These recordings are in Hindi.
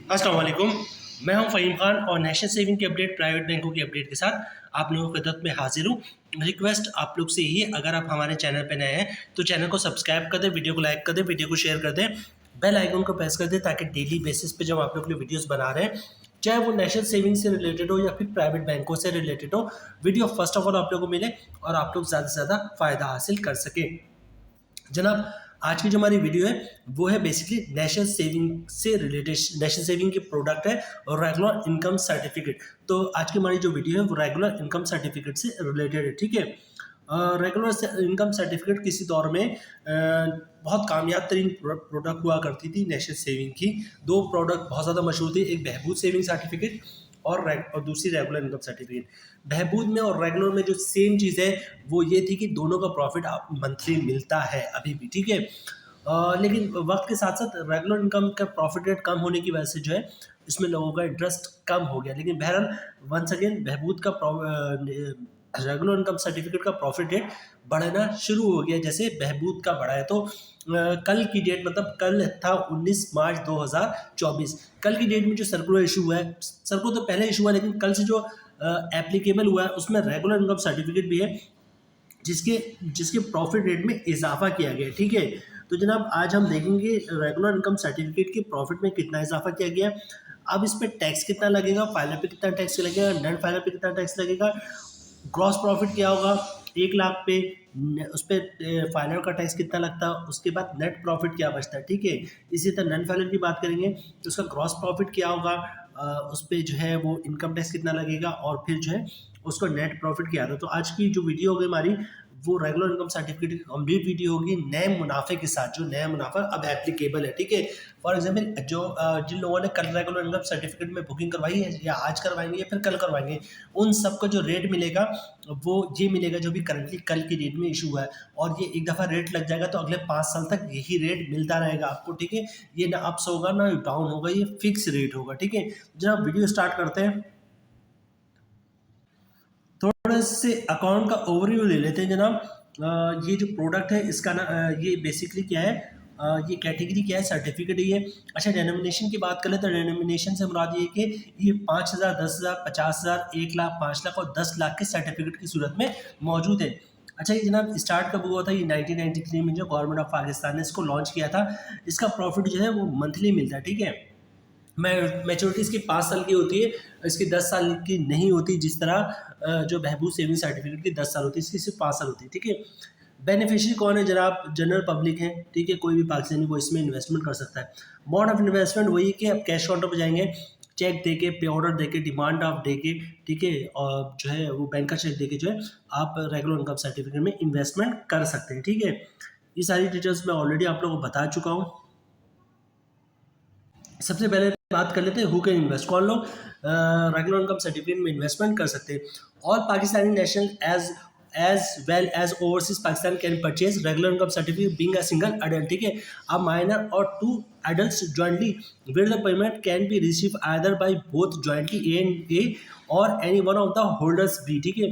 अस्सलाम वालेकुम, मैं हूं फ़हीम खान और नेशनल सेविंग की अपडेट, प्राइवेट बैंकों की अपडेट के साथ आप लोगों की खिदमत में हाजिर हूं। रिक्वेस्ट आप लोग से यही है, अगर आप हमारे चैनल पर नए हैं तो चैनल को सब्सक्राइब कर दें, वीडियो को लाइक कर दें, वीडियो को शेयर कर दें, बेल आइकन को प्रेस कर दें ताकि डेली बेसिस पे जब आप लोग के लिए वीडियोस बना रहे हैं, चाहे वो नेशनल सेविंग से रिलेटेड हो या फिर प्राइवेट बैंकों से रिलेटेड हो, वीडियो फर्स्ट ऑफ ऑल आप लोगों को मिले और आप लोग ज़्यादा से ज़्यादा फ़ायदा हासिल कर सकें। जनाब, आज की जो हमारी वीडियो है वो है बेसिकली नेशनल सेविंग से रिलेटेड, नेशनल सेविंग की प्रोडक्ट है और रेगुलर इनकम सर्टिफिकेट। तो आज की हमारी जो वीडियो है वो रेगुलर इनकम सर्टिफिकेट से रिलेटेड है, ठीक है। रेगुलर इनकम सर्टिफिकेट किसी दौर में बहुत कामयाब तरीन प्रोडक्ट हुआ करती थी नेशनल सेविंग की। दो प्रोडक्ट बहुत ज़्यादा मशहूर थी, एक बहबूद सेविंग सर्टिफिकेट और दूसरी रेगुलर इनकम सर्टिफिकेट। बहबूद में और रेगुलर में जो सेम चीज़ है वो ये थी कि दोनों का प्रॉफिट आप मंथली मिलता है अभी भी, ठीक है। लेकिन वक्त के साथ साथ रेगुलर इनकम का प्रॉफिट रेट कम होने की वजह से जो है इसमें लोगों का इंटरेस्ट कम हो गया। लेकिन बहरहाल वंस अगेन बहबूद का रेगुलर इनकम सर्टिफिकेट का प्रॉफिट रेट बढ़ना शुरू हो गया जैसे बहबूद का बढ़ा है। तो कल की डेट, मतलब कल था 19 मार्च 2024, कल की डेट में जो सर्कुलर इशू हुआ है, सर्कुलर तो पहले इशू हुआ लेकिन कल से जो एप्लीकेबल हुआ है उसमें रेगुलर इनकम सर्टिफिकेट भी है जिसके प्रॉफिट रेट में इजाफा किया गया है, ठीक है। तो जनाब आज हम देखेंगे रेगुलर इनकम सर्टिफिकेट के प्रॉफिट में कितना इजाफा किया गया है। अब इस पर टैक्स कितना लगेगा, फाइलर पे कितना टैक्स लगेगा, नॉन फाइलर पे कितना टैक्स लगेगा, ग्रॉस प्रॉफिट क्या होगा 1 लाख पे, उस पर फाइनल का टैक्स कितना लगता है, उसके बाद नेट प्रॉफिट क्या बचता है, ठीक है। इसी तरह नॉन फाइनल की बात करेंगे तो उसका ग्रॉस प्रॉफिट क्या होगा, उस पर जो है वो इनकम टैक्स कितना लगेगा और फिर जो है उसको नेट प्रॉफिट क्या आता है। तो आज की जो वीडियो होगी हमारी वो रेगुलर इनकम सर्टिफिकेट की कंप्लीट वीडियो होगी नए मुनाफे के साथ, जो नया मुनाफा अब एप्लीकेबल है, ठीक है। फॉर एग्जाम्पल जो जिन लोगों ने कल रेगुलर इनकम सर्टिफिकेट में बुकिंग करवाई है या आज करवाएंगे या फिर कल करवाएंगे, उन सबको जो रेट मिलेगा वो ये मिलेगा जो भी करंटली कल की डेट में इशू हुआ है। और ये एक दफ़ा रेट लग जाएगा तो अगले 5 साल तक यही रेट मिलता रहेगा आपको, ठीक है। ये ना अप्स होगा ना डाउन होगा, ये फिक्स रेट होगा, ठीक है। जब वीडियो स्टार्ट करते हैं थोड़े से अकाउंट का ओवरव्यू ले लेते हैं जनाब। ये जो प्रोडक्ट है इसका ना ये बेसिकली क्या है, ये कैटेगरी क्या है, सर्टिफिकेट ही है। अच्छा, डेनोमिनेशन की बात करें तो डेनोमिनेशन से मुराद ये कि ये 5,000, 10,000, 50,000, 1 लाख, 5 लाख और 10 लाख के सर्टिफिकेट की सूरत में मौजूद है। अच्छा, ये जनाब स्टार्ट कब हुआ था, ये 1993 में जो गवर्नमेंट ऑफ पाकिस्तान ने इसको लॉन्च किया था। इसका प्रॉफिट जो है वो मंथली मिलता है, ठीक है। मैच्योरिटी इसकी 5 साल की होती है, इसकी 10 साल की नहीं होती, जिस तरह जो बहबूद सेविंग सर्टिफिकेट की 10 साल होती है, इसकी सिर्फ 5 साल होती है, ठीक है। बेनिफिशियरी कौन है जनाब, जनरल पब्लिक है, ठीक है। कोई भी पाकिस्तानी वो इसमें इन्वेस्टमेंट कर सकता है। मोड ऑफ इन्वेस्टमेंट वही कि आप कैश काउंटर पर जाएंगे, चेक दे के, पे ऑर्डर दे के, डिमांड ड्राफ्ट दे के, ठीक है, और जो है वो बैंक का चेक दे के जो है आप रेगुलर इनकम सर्टिफिकेट में इन्वेस्टमेंट कर सकते हैं, ठीक है। ये सारी डिटेल्स मैं ऑलरेडी आप लोगों को बता चुका हूँ। सबसे पहले बात कर लेते हैं हु कैन इन्वेस्ट, कौन लोग रेगुलर इनकम सर्टिफिकेट में इन्वेस्टमेंट कर सकते हैं। All Pakistani national as well as overseas Pakistan can purchase regular income certificate being a single adult, ठीक है। A minor or 2 adults jointly where the payment can be received either by both jointly A and A or any one of the holders B, ठीक है।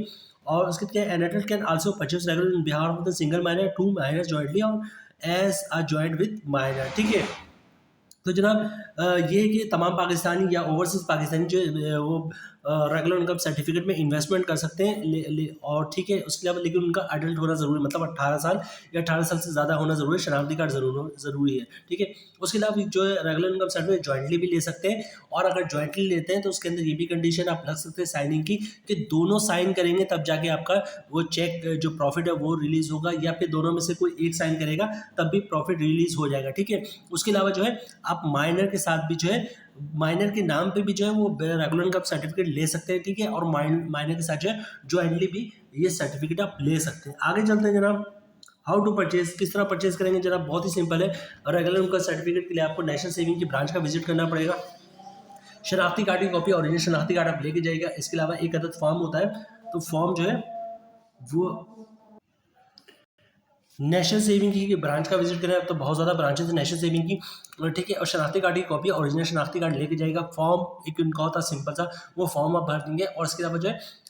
और उसके क्या, an adult can also purchase regular in behalf of the single minor, 2 minors jointly or as a joint with minor, ठीक है। तो जनाब ये कि तमाम पाकिस्तानी या ओवरसीज़ पाकिस्तानी जो वो रेगुलर इनकम सर्टिफिकेट में इन्वेस्टमेंट कर सकते हैं और ठीक है। उसके अलावा लेकिन उनका अडल्ट होना ज़रूरी, मतलब 18 साल या 18 साल से ज़्यादा होना ज़रूरी है, शनाख्ती कार्ड ज़रूरी है, ठीक है। उसके अलावा जो है रेगुलर इनकम सर्टिफिकेट जॉइंटली भी ले सकते हैं, और अगर जॉइंटली लेते हैं तो उसके अंदर ये भी कंडीशन आप रख सकते हैं साइनिंग की कि दोनों साइन करेंगे तब जाके आपका वो चेक जो प्रॉफिट है वो रिलीज़ होगा, या फिर दोनों में से कोई एक साइन करेगा तब भी प्रॉफिट रिलीज़ हो जाएगा, ठीक है। उसके अलावा जो है आप माइनर के साथ भी जो है, माइनर के नाम पे भी जो है वो रेगुलर इनकम सर्टिफिकेट ले सकते हैं, ठीक है। और माइनर के साथ जो है ज्वाइंटली भी ये सर्टिफिकेट आप ले सकते हैं। आगे चलते हैं जनाब, हाउ टू परचेज, किस तरह परचेज करेंगे जनाब, बहुत ही सिंपल है। रेगुलर इनकम सर्टिफिकेट के लिए आपको नेशनल सेविंग की ब्रांच का विजिट करना पड़ेगा। शनाख्ती कार्ड की कॉपी, ओरिजिनल शनाख्ती कार्ड आप लेके जाइएगा। इसके अलावा एक अदद फॉर्म होता है, तो फॉर्म जो है वो नेशनल सेविंग की ब्रांच का विजिट करें। अब तो बहुत ज़्यादा ब्रांचेज है नेशनल सेविंग की, ठीक है। और शनाख्ती कार्ड की कॉपी, ओरिजिनल शनाख्ती कार्ड लेके जाएगा। फॉर्म एक उनका होता है सिंपल सा, वो फॉर्म आप भर देंगे और इसके अलावा जो है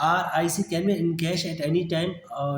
RIC can be in cash at any time.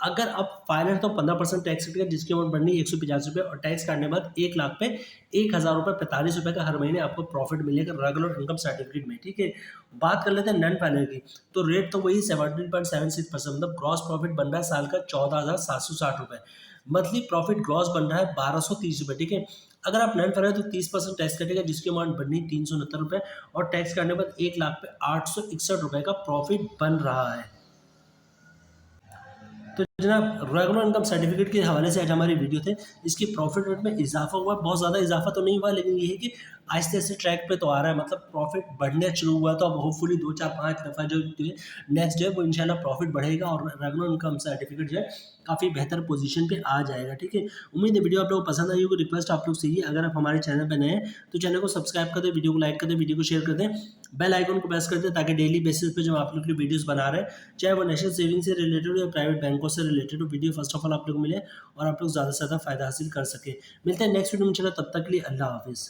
अगर आप फाइल है तो 15% टैक्स कटेगा, जिसकी अमाउंट बढ़नी 150 रुपये, और टैक्स काटने के बाद 1 लाख पे 1000 रुपये 45 रुपये का हर महीने आपको प्रॉफिट मिलेगा रेगुलर इनकम सर्टिफिकेट में, ठीक है। बात कर लेते हैं नॉन फाइनल की, तो रेट तो वही 17.76%, मतलब ग्रॉस प्रॉफिट बन रहा है साल का 14,760 रुपये, मंथली प्रॉफिट ग्रॉस बन रहा है 1230 रुपये, ठीक है। अगर आप नॉन फाइनल तो 30% टैक्स कटेगा, जिसकी अमाउंट बननी 369 रुपये, और टैक्स काटने के बाद 1 लाख पे 861 रुपये का प्रॉफिट बन रहा है। तो जनाब रेगुलर इनकम सर्टिफिकेट के हवाले से आज हमारी वीडियो थे। इसकी प्रॉफिट रेट में इजाफा हुआ, बहुत ज़्यादा इजाफा तो नहीं हुआ, लेकिन ये है कि आहिस्ते आहिस्ते ट्रैक पे तो आ रहा है, मतलब प्रॉफिट बढ़ने शुरू हुआ, तो अब होपफुली 2 4 5 दफ़ा जो नेक्स्ट जो है वो इंशाल्लाह प्रॉफिट बढ़ेगा और रेगुलर इनकम सर्टिफिकेट जो है काफ़ी बेहतर पोजीशन पे आ जाएगा, ठीक है। उम्मीद है वीडियो आप लोगों को पसंद आई होगी। रिक्वेस्ट आप लोग से ही, अगर आप हमारे चैनल पर नए हैं तो चैनल को सब्सक्राइब कर दें, वीडियो को लाइक कर दें, वीडियो को शेयर कर दें, बेल आइकन को प्रेस कर दें, ताकि डेली बेसिस पे जो आप लोग की वीडियोस बना रहे हैं, चाहे वो नेशनल सेविंग से रिलेटेड हो या प्राइवेट बैंकों से रिलेटेड हो, वीडियो फर्स्ट ऑफ ऑल आप लोग को मिले और आप लोग ज़्यादा से ज़्यादा फायदा हासिल कर सके। मिलते हैं नेक्स्ट वीडियो में, चलो तब तक के लिए अल्लाह हाफिज़।